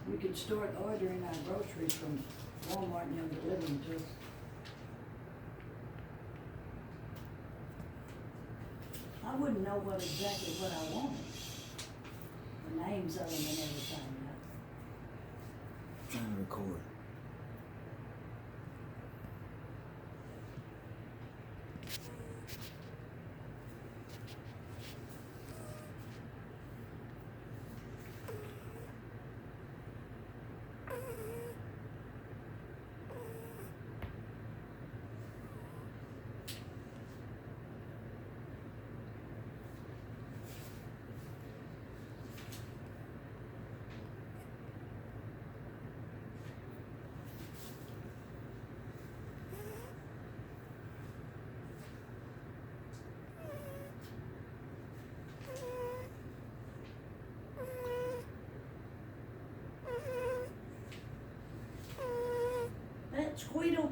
We could start ordering our groceries from Walmart and they'll deliver them to us. I wouldn't know exactly what I wanted. The names of them and everything. Trying to record. That Squeedle,